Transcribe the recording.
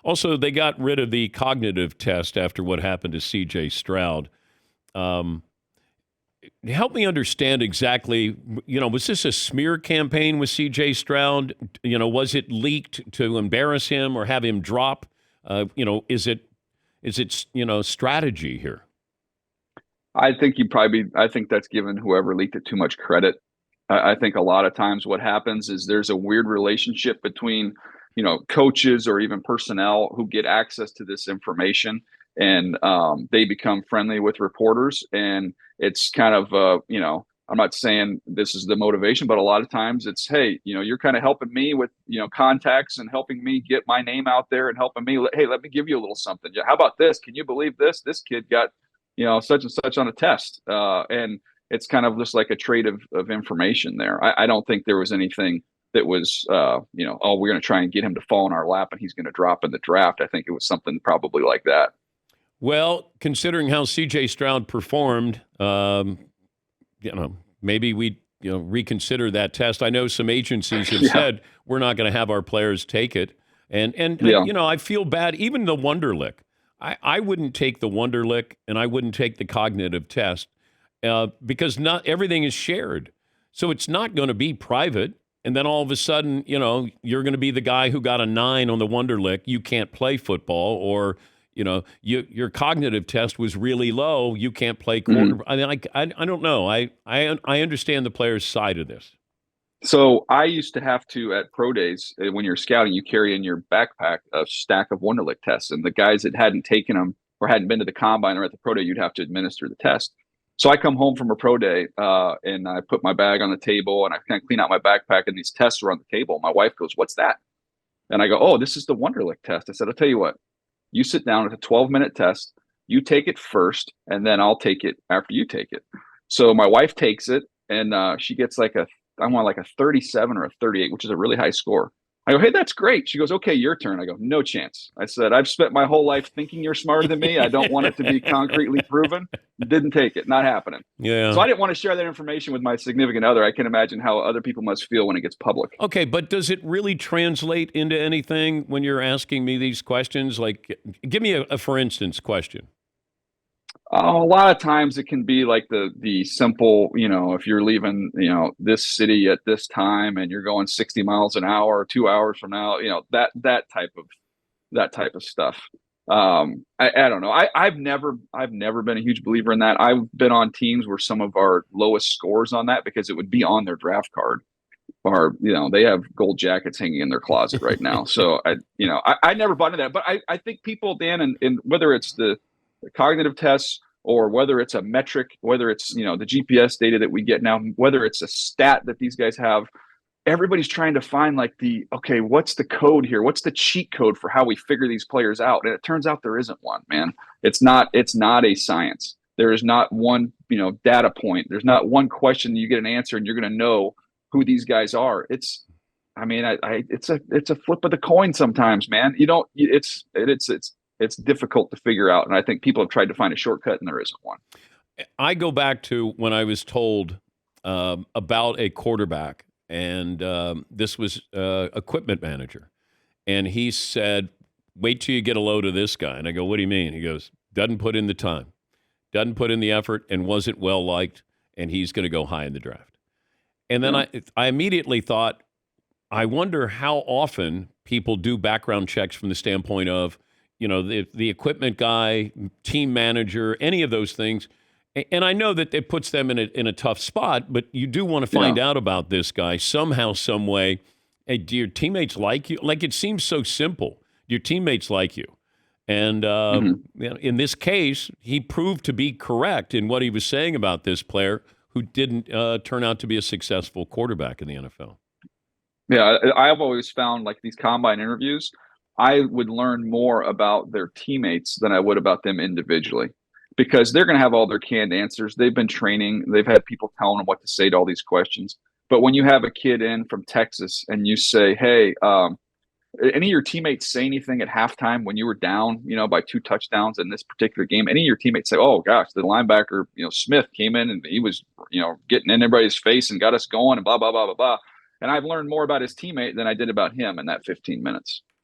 Also, they got rid of the cognitive test after what happened to C.J. Stroud. Um, Help me understand exactly, was this a smear campaign with C.J. Stroud? Was it leaked to embarrass him or have him drop? Is it strategy here? I think that's given whoever leaked it too much credit. I think a lot of times what happens is there's a weird relationship between, coaches or even personnel who get access to this information, and they become friendly with reporters. And it's kind of, I'm not saying this is the motivation, but a lot of times it's, hey, you're kind of helping me with, contacts and helping me get my name out there and helping me. Hey, let me give you a little something. Yeah, how about this? Can you believe this? This kid got, such and such on a test. And it's kind of just like a trade of information there. I don't think there was anything that was, oh, we're going to try and get him to fall in our lap and he's going to drop in the draft. I think it was something probably like that. Well, considering how C.J. Stroud performed, maybe we reconsider that test. I know some agencies have said we're not going to have our players take it, and I feel bad. Even the Wonderlic, I wouldn't take the Wonderlic, and I wouldn't take the cognitive test because not everything is shared, so it's not going to be private. And then all of a sudden, you're going to be the guy who got a 9 on the Wonderlic. You can't play football, or your cognitive test was really low. You can't play quarter. I mean, I don't know. I understand the player's side of this. So I used to have to, at pro days, when you're scouting, you carry in your backpack a stack of Wonderlic tests, and the guys that hadn't taken them or hadn't been to the combine or at the pro day, you'd have to administer the test. So I come home from a pro day and I put my bag on the table and I kind of clean out my backpack, and these tests are on the table. My wife goes, "What's that?" And I go, "Oh, this is the Wonderlic test." I said, "I'll tell you what. You sit down at a 12-minute test. You take it first, and then I'll take it after you take it." So my wife takes it, and she gets like I want like a 37 or a 38, which is a really high score. I go, "Hey, that's great." She goes, "Okay, your turn." I go, "No chance." I said, "I've spent my whole life thinking you're smarter than me. I don't want it to be concretely proven." Didn't take it. Not happening. Yeah. So I didn't want to share that information with my significant other. I can imagine how other people must feel when it gets public. Okay, but does it really translate into anything when you're asking me these questions? Like, give me a for instance question. A lot of times it can be like the simple, if you're leaving, this city at this time and you're going 60 miles an hour, 2 hours from now, that type of stuff. I don't know. I've never been a huge believer in that. I've been on teams where some of our lowest scores on that, because it would be on their draft card, or they have gold jackets hanging in their closet right now. So I never bought into that. But I think people, Dan, and whether it's the cognitive tests or whether it's a metric, whether it's the GPS data that we get now, whether it's a stat that these guys have, everybody's trying to find like okay, what's the code here? What's the cheat code for how we figure these players out? And it turns out there isn't one, man. It's not a science. There is not one, data point. There's not one question you get an answer and you're going to know who these guys are. It's a flip of the coin sometimes, man. It's difficult to figure out. And I think people have tried to find a shortcut and there isn't one. I go back to when I was told about a quarterback, and this was equipment manager. And he said, "Wait till you get a load of this guy." And I go, "What do you mean?" He goes, "Doesn't put in the time, doesn't put in the effort, and wasn't well liked, and he's going to go high in the draft." And then I immediately thought, I wonder how often people do background checks from the standpoint of, the equipment guy, team manager, any of those things. And I know that it puts them in a tough spot, but you do want to find out about this guy somehow, some way. Hey, do your teammates like you? Like, it seems so simple. Your teammates like you. And in this case, he proved to be correct in what he was saying about this player who didn't turn out to be a successful quarterback in the NFL. Yeah, I've always found like these combine interviews, I would learn more about their teammates than I would about them individually, because they're going to have all their canned answers. They've been training. They've had people telling them what to say to all these questions. But when you have a kid in from Texas and you say, "Hey, any of your teammates say anything at halftime when you were down, by 2 touchdowns in this particular game?" Any of your teammates say, "Oh gosh, the linebacker, Smith came in and he was, getting in everybody's face and got us going and blah, blah, blah, blah, blah." And I've learned more about his teammate than I did about him in that 15 minutes.